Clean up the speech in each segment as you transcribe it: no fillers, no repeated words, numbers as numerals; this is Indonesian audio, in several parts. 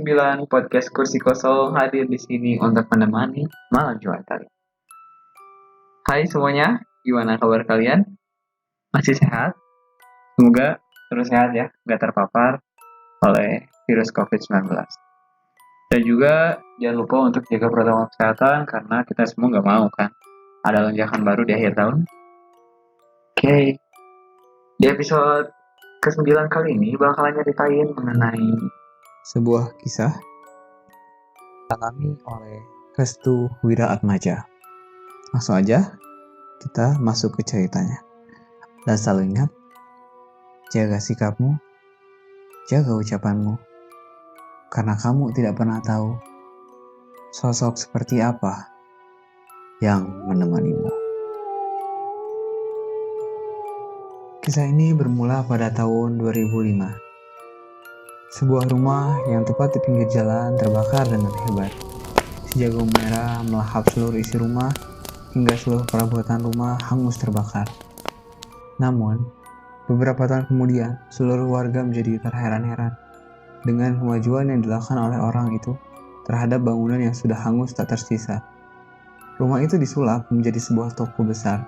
ke-9 podcast Kursi Kosong hadir di sini untuk menemani malam Jumat kalian. Hai semuanya, gimana kabar kalian? Masih sehat? Semoga terus sehat ya, nggak terpapar oleh virus COVID-19. Dan juga jangan lupa untuk jaga protokol kesehatan karena kita semua nggak mau kan ada lonjakan baru di akhir tahun. Oke, di episode ke-9 kali ini bakalan nyeritain mengenai sebuah kisah alami oleh Restu Wiraatmaja. Langsung aja kita masuk ke ceritanya. Dan selalu ingat, jaga sikapmu, jaga ucapanmu, karena kamu tidak pernah tahu sosok seperti apa yang menemanimu. Kisah ini bermula pada tahun 2005. Sebuah rumah yang tepat di pinggir jalan terbakar dengan hebat. Si jagung merah melahap seluruh isi rumah hingga seluruh perabotan rumah hangus terbakar. Namun, beberapa tahun kemudian, seluruh warga menjadi terheran-heran dengan kemajuan yang dilakukan oleh orang itu terhadap bangunan yang sudah hangus tak tersisa. Rumah itu disulap menjadi sebuah toko besar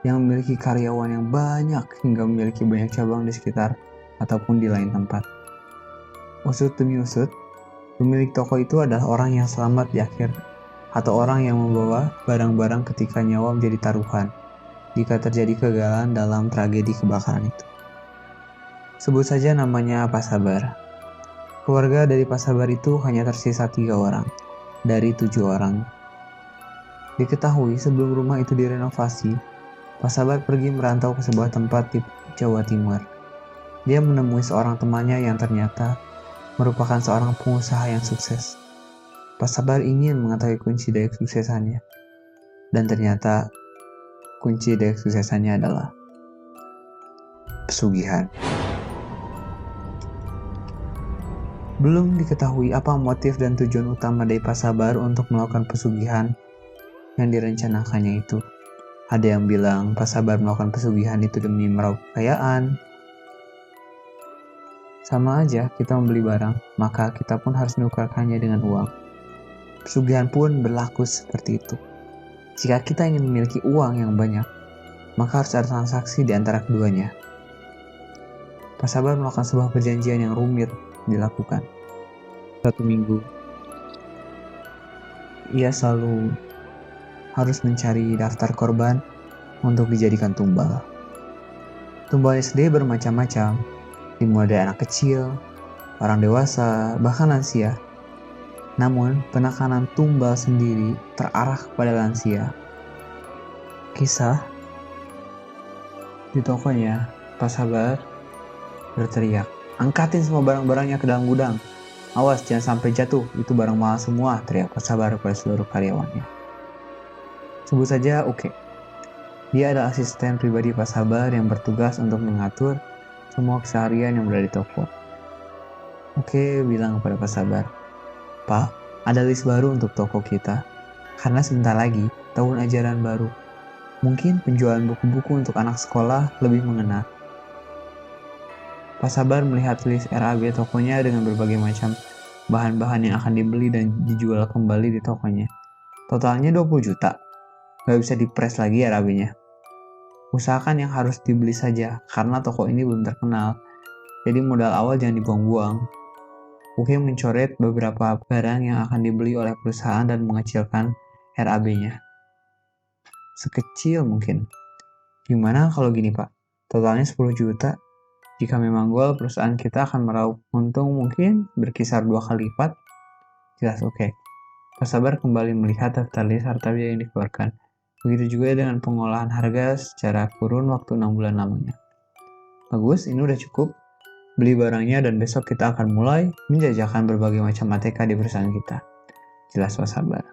yang memiliki karyawan yang banyak hingga memiliki banyak cabang di sekitar ataupun di lain tempat. Usut demi usut, pemilik toko itu adalah orang yang selamat di akhir, atau orang yang membawa barang-barang ketika nyawa menjadi taruhan jika terjadi kegagalan dalam tragedi kebakaran itu. Sebut saja namanya Pak Sabar. Keluarga dari Pak Sabar itu hanya tersisa 3 orang dari 7 orang. Diketahui sebelum rumah itu direnovasi, Pak Sabar pergi merantau ke sebuah tempat di Jawa Timur. Dia menemui seorang temannya yang ternyata merupakan seorang pengusaha yang sukses. Pak Sabar ingin mengetahui kunci dari kesuksesannya. Dan ternyata kunci dari kesuksesannya adalah pesugihan. Belum diketahui apa motif dan tujuan utama dari Pak Sabar untuk melakukan pesugihan yang direncanakannya itu. Ada yang bilang Pak Sabar melakukan pesugihan itu demi meraup kekayaan. Sama aja kita membeli barang, maka kita pun harus menukarkannya dengan uang. Pesugihan pun berlaku seperti itu. Jika kita ingin memiliki uang yang banyak, maka harus ada transaksi di antara keduanya. Pak Sabar melakukan sebuah perjanjian yang rumit dilakukan. 1 minggu, ia selalu harus mencari daftar korban untuk dijadikan tumbal. Tumbalnya sendiri bermacam-macam, dimulai dari anak kecil, orang dewasa, bahkan lansia. Namun, penekanan tumbal sendiri terarah kepada lansia. Kisah di tokonya, Pak Sabar berteriak, "Angkatin semua barang-barangnya ke dalam gudang. Awas, jangan sampai jatuh, itu barang mahal semua," teriak Pak Sabar kepada seluruh karyawannya. Sebut saja Uke. Dia adalah asisten pribadi Pak Sabar yang bertugas untuk mengatur semua keseharian yang berada di toko. Uke bilang kepada Pak Sabar, "Pak, ada list baru untuk toko kita. Karena sebentar lagi tahun ajaran baru. Mungkin penjualan buku-buku untuk anak sekolah lebih mengena." Pak Sabar melihat list RAB tokonya dengan berbagai macam bahan-bahan yang akan dibeli dan dijual kembali di tokonya. Totalnya 20 juta. Gak bisa dipres lagi RAB-nya. Usahakan yang harus dibeli saja, karena toko ini belum terkenal. Jadi modal awal jangan dibuang-buang. Uke mencoret beberapa barang yang akan dibeli oleh perusahaan dan mengecilkan RAB-nya. Sekecil mungkin. Gimana kalau gini Pak? Totalnya 10 juta. Jika memang goal, perusahaan kita akan meraup untung mungkin berkisar 2 kali lipat. Jelas Uke. Pak Sabar kembali melihat daftar list harta biaya yang dikeluarkan. Begitu juga dengan pengolahan harga secara kurun waktu 6 bulan lamanya. Bagus, ini udah cukup. Beli barangnya dan besok kita akan mulai menjajakan berbagai macam ATK di perusahaan kita. Jelas Pak Sabar.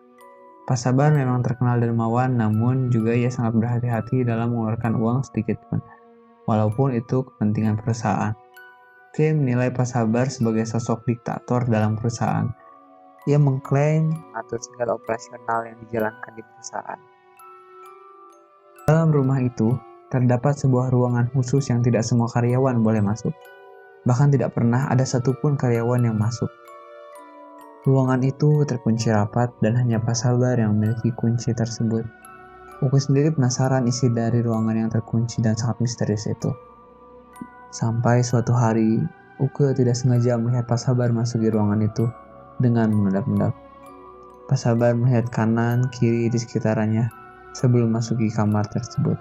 Pak Sabar memang terkenal dermawan, namun juga ia sangat berhati-hati dalam mengeluarkan uang sedikit pun, walaupun itu kepentingan perusahaan. Oke, menilai Pak Sabar sebagai sosok diktator dalam perusahaan. Ia mengklaim mengatur segala operasional yang dijalankan di perusahaan. Dalam rumah itu, terdapat sebuah ruangan khusus yang tidak semua karyawan boleh masuk. Bahkan tidak pernah ada satupun karyawan yang masuk. Ruangan itu terkunci rapat dan hanya Pak Sabar yang memiliki kunci tersebut. Uke sendiri penasaran isi dari ruangan yang terkunci dan sangat misterius itu. Sampai suatu hari, Uke tidak sengaja melihat Pak Sabar masuk di ruangan itu dengan mengendap-endap. Pak Sabar melihat kanan, kiri di sekitarnya sebelum masuki kamar tersebut.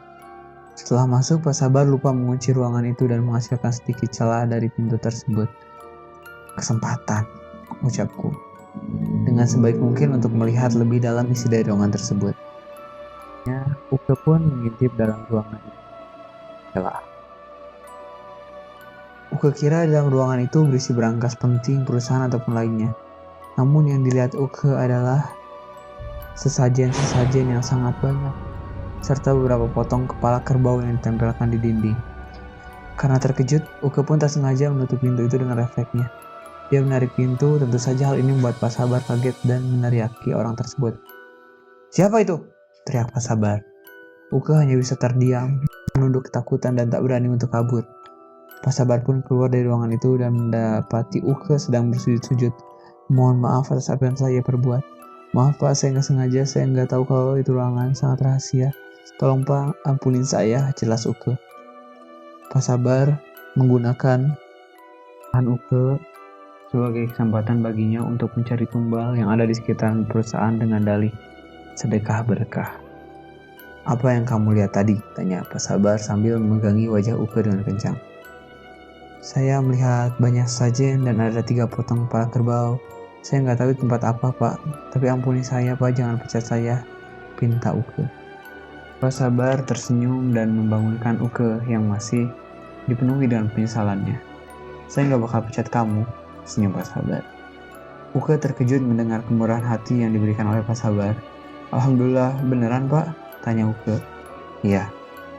Setelah masuk, Pak Sabar lupa mengunci ruangan itu dan menghasilkan sedikit celah dari pintu tersebut. Kesempatan, ucapku, dengan sebaik mungkin untuk melihat lebih dalam isi dari ruangan tersebut. Uke pun mengintip dalam ruangan itu. Uke kira dalam ruangan itu berisi berangkas penting perusahaan ataupun lainnya. Namun yang dilihat Uke adalah sesajen-sesajen yang sangat banyak, serta beberapa potong kepala kerbau yang ditempelkan di dinding. Karena terkejut, Uke pun tak sengaja menutup pintu itu dengan refleksnya. Dia menarik pintu, tentu saja hal ini membuat Pak Sabar kaget dan meneriaki orang tersebut. "Siapa itu?" teriak Pak Sabar. Uke hanya bisa terdiam, menunduk ketakutan dan tak berani untuk kabur. Pak Sabar pun keluar dari ruangan itu dan mendapati Uke sedang bersujud-sujud. "Mohon maaf atas apa yang saya perbuat. Maaf Pak, saya nggak sengaja, saya nggak tahu kalau itu ruangan sangat rahasia. Tolong Pak, ampunin saya," jelas Uke. Pak Sabar menggunakan Uke sebagai kesempatan baginya untuk mencari tumbal yang ada di sekitaran perusahaan dengan dalih sedekah berkah. "Apa yang kamu lihat tadi?" tanya Pak Sabar sambil memegangi wajah Uke dengan kencang. "Saya melihat banyak sajen dan ada 3 potong kepala kerbau. Saya nggak tahu di tempat apa Pak, tapi ampuni saya Pak, jangan pecat saya," pinta Uke. Pak Sabar tersenyum dan membangunkan Uke yang masih dipenuhi dengan penyesalannya. "Saya nggak bakal pecat kamu," senyum Pak Sabar. Uke terkejut mendengar kemurahan hati yang diberikan oleh Pak Sabar. "Alhamdulillah, beneran Pak?" tanya Uke. "Iya,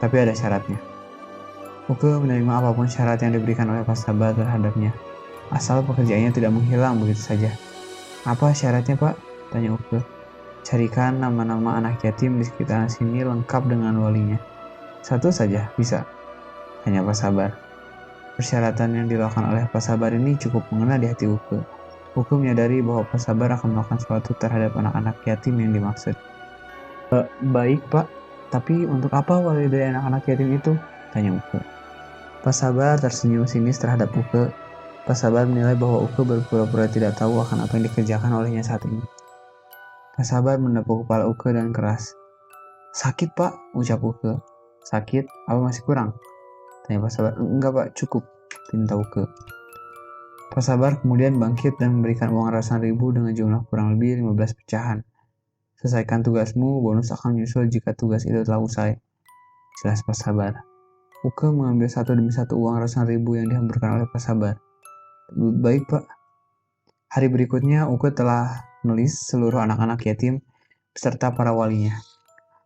tapi ada syaratnya." Uke menerima apapun syarat yang diberikan oleh Pak Sabar terhadapnya, asal pekerjaannya tidak menghilang begitu saja. "Apa syaratnya Pak?" tanya Uke. "Carikan nama-nama anak yatim di sekitar sini lengkap dengan walinya. Satu saja, bisa?" tanya Pak Sabar. Persyaratan yang dilakukan oleh Pak Sabar ini cukup mengena di hati Uke. Uke menyadari bahwa Pak Sabar akan melakukan sesuatu terhadap anak-anak yatim yang dimaksud. Baik Pak, tapi untuk apa wali dari anak-anak yatim itu?" tanya Uke. Pak Sabar tersenyum sinis terhadap Uke. Pak Sabar menilai bahwa Uke berpura-pura tidak tahu akan apa yang dikerjakan olehnya saat ini. Pak Sabar menepuk kepala Uke dan keras. "Sakit Pak," ucap Uke. "Sakit? Apa masih kurang?" tanya Pak Sabar. "Enggak Pak, cukup," pinta Uke. Pak Sabar kemudian bangkit dan memberikan uang ratusan ribu dengan jumlah kurang lebih 15 pecahan. "Selesaikan tugasmu, bonus akan menyusul jika tugas itu telah usai," jelas Pak Sabar. Uke mengambil satu demi satu uang ratusan ribu yang dihamburkan oleh Pak Sabar. "Baik Pak." Hari berikutnya Uke telah menulis seluruh anak-anak yatim beserta para walinya.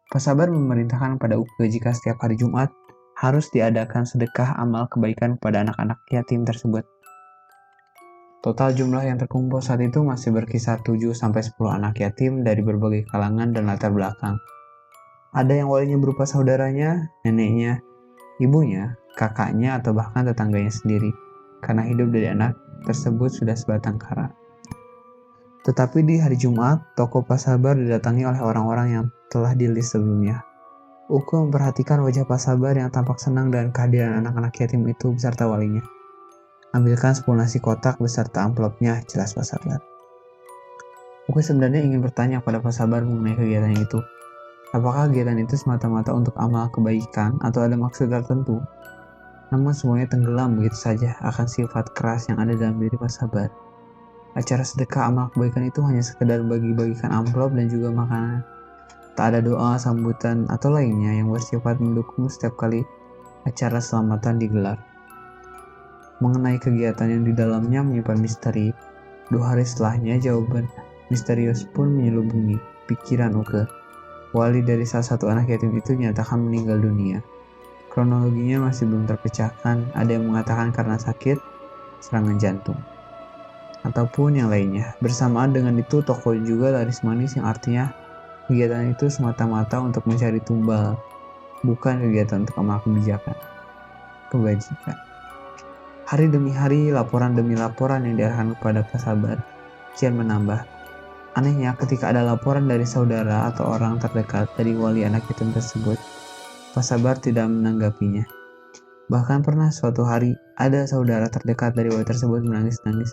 Pak Sabar memerintahkan pada Uke jika setiap hari Jumat harus diadakan sedekah amal kebaikan kepada anak-anak yatim tersebut. Total jumlah yang terkumpul saat itu masih berkisar 7-10 anak yatim dari berbagai kalangan dan latar belakang. Ada yang walinya berupa saudaranya, neneknya, ibunya, kakaknya, atau bahkan tetangganya sendiri, karena hidup dari anak tersebut sudah sebatang kara. Tetapi di hari Jumat, toko Pak Sabar didatangi oleh orang-orang yang telah di-list sebelumnya. Uke memperhatikan wajah Pak Sabar yang tampak senang dengan kehadiran anak-anak yatim itu beserta walinya. "Ambilkan 10 nasi kotak beserta amplopnya," jelas Pak Sabar. Uke sebenarnya ingin bertanya pada Pak Sabar mengenai kegiatan itu. Apakah kegiatan itu semata-mata untuk amal kebaikan atau ada maksud tertentu? Namun semuanya tenggelam begitu saja akan sifat keras yang ada dalam diri Pak Sabar. Acara sedekah amal kebaikan itu hanya sekedar bagi-bagikan amplop dan juga makanan. Tak ada doa, sambutan, atau lainnya yang bersifat mendukung setiap kali acara selamatan digelar. Mengenai kegiatan yang di dalamnya menyimpan misteri, 2 hari setelahnya jawaban misterius pun menyelubungi pikiran Uke. Wali dari salah satu anak yatim itu dinyatakan meninggal dunia. Kronologinya masih belum terpecahkan, ada yang mengatakan karena sakit, serangan jantung, ataupun yang lainnya. Bersamaan dengan itu, toko juga laris manis yang artinya kegiatan itu semata-mata untuk mencari tumbal, bukan kegiatan untuk amal kebajikan. Hari demi hari, laporan demi laporan yang diarahkan kepada Pak Sabar. kian menambah. Anehnya, ketika ada laporan dari saudara atau orang terdekat dari wali anak yatim tersebut, Pak Sabar tidak menanggapinya. Bahkan pernah suatu hari, ada saudara terdekat dari wali tersebut menangis-nangis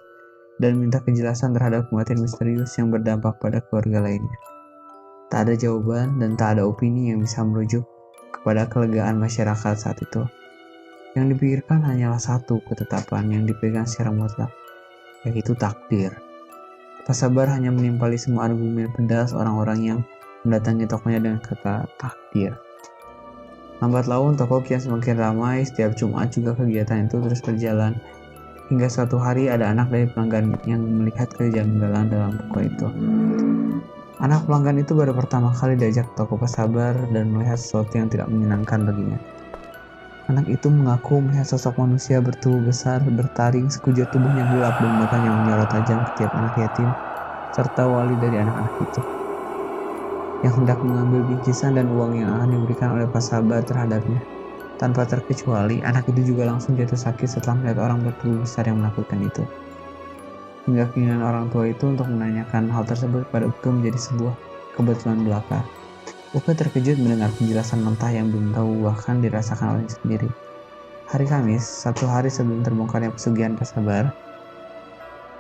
dan minta kejelasan terhadap kematian misterius yang berdampak pada keluarga lainnya. Tak ada jawaban dan tak ada opini yang bisa merujuk kepada kelegaan masyarakat saat itu. Yang dipikirkan hanyalah satu ketetapan yang dipegang secara mutlak, yaitu takdir. Pak Sabar hanya menimpali semua argumen pedas orang-orang yang mendatangi tokonya dengan kata takdir. Lambat laun toko kian semakin ramai, setiap Jumat juga kegiatan itu terus berjalan. Hingga suatu hari ada anak dari pelanggan yang melihat kejanggalan dalam toko itu. Anak pelanggan itu baru pertama kali diajak ke toko Pak Sabar dan melihat sesuatu yang tidak menyenangkan baginya. Anak itu mengaku melihat sosok manusia bertubuh besar, bertaring, sekujur tubuhnya gelap dan matanya menyorot tajam ke tiap anak yatim, serta wali dari anak-anak itu, yang hendak mengambil bingkisan dan uang yang akan diberikan oleh Pak Sabar terhadapnya. Tanpa terkecuali, anak itu juga langsung jatuh sakit setelah melihat orang bertubuh besar yang menakutkan itu. Hingga keinginan orang tua itu untuk menanyakan hal tersebut pada Uke menjadi sebuah kebetulan belaka. Uke terkejut mendengar penjelasan mentah yang belum tahu bahkan dirasakan olehnya sendiri. Hari Kamis, satu hari sebelum terbongkarnya pesugihan Pak Sabar,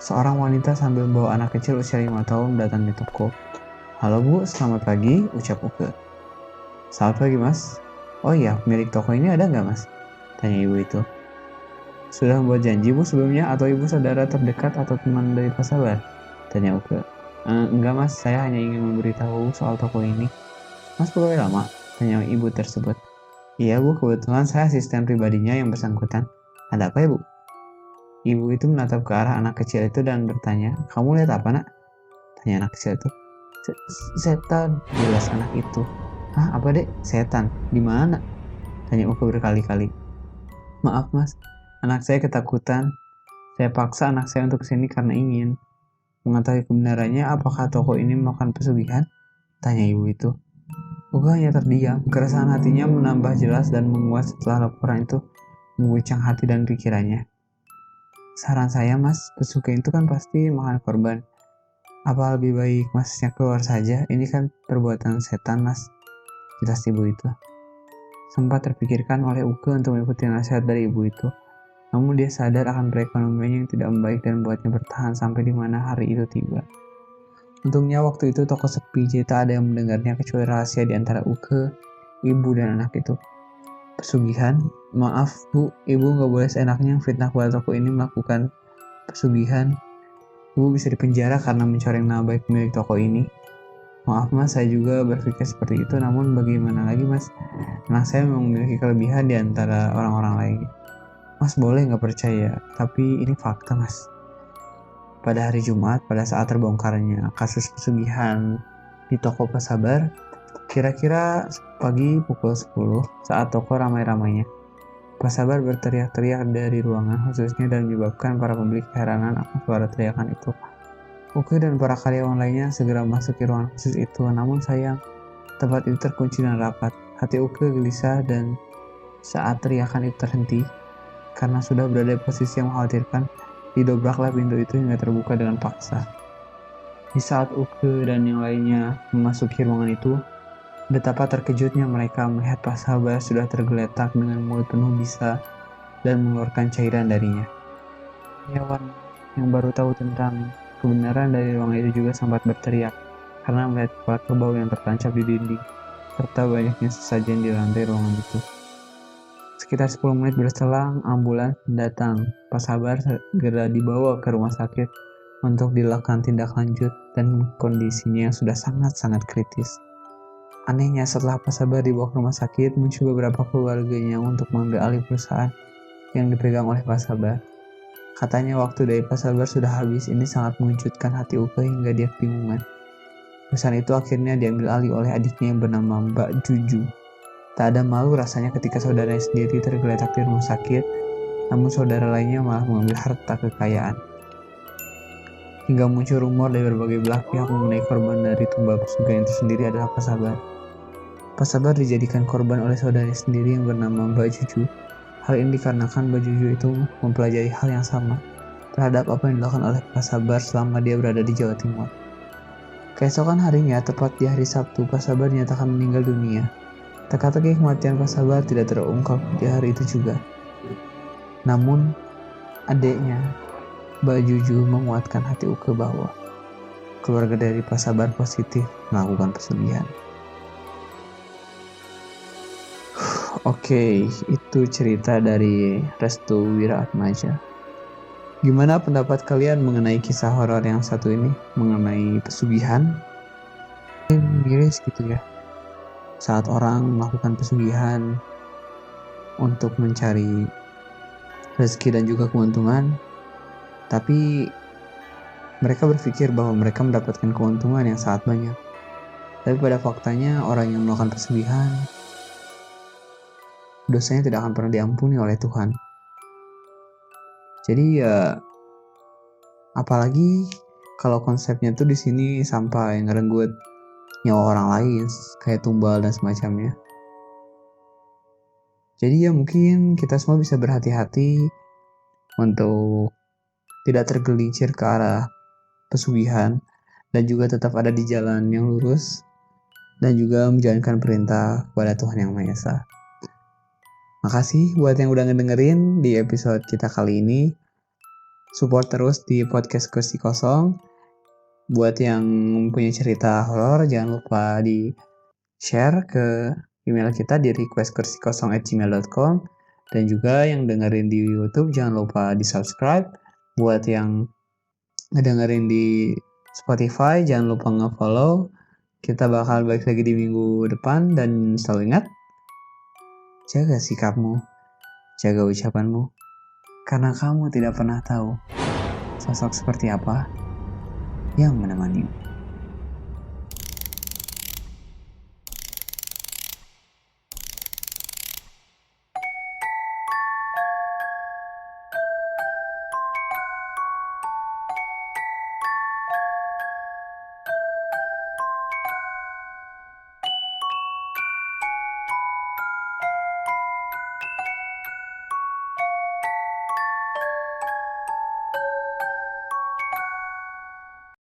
seorang wanita sambil membawa anak kecil usia 5 tahun datang di toko. "Halo Bu, selamat pagi," ucap Uke. "Selamat pagi Mas. Oh iya, pemilik toko ini ada nggak Mas?" tanya ibu itu. "Sudah membuat janji Bu sebelumnya atau ibu saudara terdekat atau teman dari Pak Sabar?" tanya Uke. Enggak Mas, saya hanya ingin memberitahu soal toko ini." "Mas pegawai lama?" tanya ibu tersebut. "Iya Bu, kebetulan saya asisten pribadinya yang bersangkutan." "Ada apa ya Bu?" Ibu itu menatap ke arah anak kecil itu dan bertanya, "Kamu lihat apa Nak?" tanya anak kecil itu. Setan," jelas anak itu. "Hah, apa Dek? Setan? Di mana?" tanya Uke berkali-kali. "Maaf Mas, anak saya ketakutan. Saya paksa anak saya untuk kesini karena ingin mengetahui kebenarannya apakah toko ini melakukan pesugihan?" tanya ibu itu. Uke hanya terdiam. Keresahan hatinya menambah jelas dan menguat setelah laporan itu mengguncang hati dan pikirannya. "Saran saya Mas, pesugihan itu kan pasti makan korban. Apa lebih baik Masnya keluar saja? Ini kan perbuatan setan Mas," jelas ibu itu. Sempat terpikirkan oleh Uke untuk mengikuti nasihat dari ibu itu. Namun dia sadar akan perekonomiannya yang tidak membaik dan membuatnya bertahan sampai di mana hari itu tiba. Untungnya waktu itu toko sepi, jadi tak ada yang mendengarnya kecuali rahasia di antara Uke, ibu dan anak itu. "Pesugihan? Maaf Bu, ibu nggak boleh seenaknya fitnah kepada toko ini melakukan pesugihan. Ibu bisa dipenjara karena mencoreng nama baik pemilik toko ini." "Maaf Mas, saya juga berpikir seperti itu, namun bagaimana lagi Mas? Anak saya memang memiliki kelebihan di antara orang-orang lain. Mas boleh nggak percaya, tapi ini fakta Mas." Pada hari Jumat, pada saat terbongkarnya kasus pesugihan di toko Pak Sabar, kira-kira pagi pukul 10 saat toko ramai-ramainya, Pak Sabar berteriak-teriak dari ruangan khususnya dan menyebabkan para pembeli keheranan akan suara teriakan itu. Uke dan para karyawan lainnya segera masuk ke ruangan khusus itu, namun sayang, tempat itu terkunci dan rapat. Hati Uke gelisah dan saat teriakan itu terhenti, karena sudah berada di posisi yang mengkhawatirkan, didobraklah pintu itu hingga terbuka dengan paksa. Di saat Uke dan yang lainnya memasuki ruangan itu, betapa terkejutnya mereka melihat Pak Sabar sudah tergeletak dengan mulut penuh bisa dan mengeluarkan cairan darinya. Karyawan yang baru tahu tentang kebenaran dari ruangan itu juga sempat berteriak karena melihat kepala kerbau yang tertancap di dinding serta banyaknya sesajen di lantai ruangan itu. Sekitar 10 menit berselang, ambulans datang. Pak Sabar segera dibawa ke rumah sakit untuk dilakukan tindak lanjut dan kondisinya sudah sangat-sangat kritis. Anehnya, setelah Pak Sabar dibawa ke rumah sakit, muncul beberapa keluarganya untuk mengambil alih perusahaan yang dipegang oleh Pak Sabar. Katanya waktu dari Pak Sabar sudah habis. Ini sangat mengejutkan hati Uke hingga dia kebingungan. Perusahaan itu akhirnya diambil alih oleh adiknya yang bernama Mbak Juju. Tak ada malu rasanya ketika saudaranya sendiri tergeletak di rumah sakit, namun saudara lainnya malah mengambil harta kekayaan. Hingga muncul rumor dari berbagai belah pihak mengenai korban dari tumbal pesugihan itu sendiri adalah Pak Sabar. Pak Sabar dijadikan korban oleh saudaranya sendiri yang bernama Mbak Juju. Hal ini dikarenakan Mbak Juju itu mempelajari hal yang sama. terhadap apa yang dilakukan oleh Pak Sabar selama dia berada di Jawa Timur. Keesokan harinya, tepat di hari Sabtu, Pak Sabar dinyatakan meninggal dunia. Teka-teki kematian Pak Sabar tidak terungkap di hari itu juga. Namun, adiknya, Mbak Juju, menguatkan hati Uke bahwa keluarga dari Pak Sabar positif melakukan pesugihan. Oke, itu cerita dari Restu Wiraatmaja. Gimana pendapat kalian mengenai kisah horor yang satu ini, mengenai pesugihan? Miris gitu ya. Saat orang melakukan pesugihan untuk mencari rezeki dan juga keuntungan, tapi mereka berpikir bahwa mereka mendapatkan keuntungan yang sangat banyak. Tapi pada faktanya orang yang melakukan pesugihan, dosanya tidak akan pernah diampuni oleh Tuhan. Jadi ya, apalagi kalau konsepnya tuh di sini sampai ngerenggut nyawa orang lain, kayak tumbal dan semacamnya. Jadi ya mungkin kita semua bisa berhati-hati untuk tidak tergelincir ke arah pesugihan dan juga tetap ada di jalan yang lurus dan juga menjalankan perintah kepada Tuhan Yang Maha Esa. Makasih buat yang udah ngedengerin di episode kita kali ini. Support terus di podcast Kursi Kosong. Buat yang punya cerita horor, jangan lupa di share ke email kita di requestkursikosong@gmail.com. Dan juga yang dengerin di YouTube, jangan lupa di subscribe. Buat yang ngedengerin di Spotify, jangan lupa nge-follow. Kita bakal balik lagi di minggu depan, dan selalu ingat, jaga sikapmu, jaga ucapanmu, karena kamu tidak pernah tahu sosok seperti apa yang menemanimu.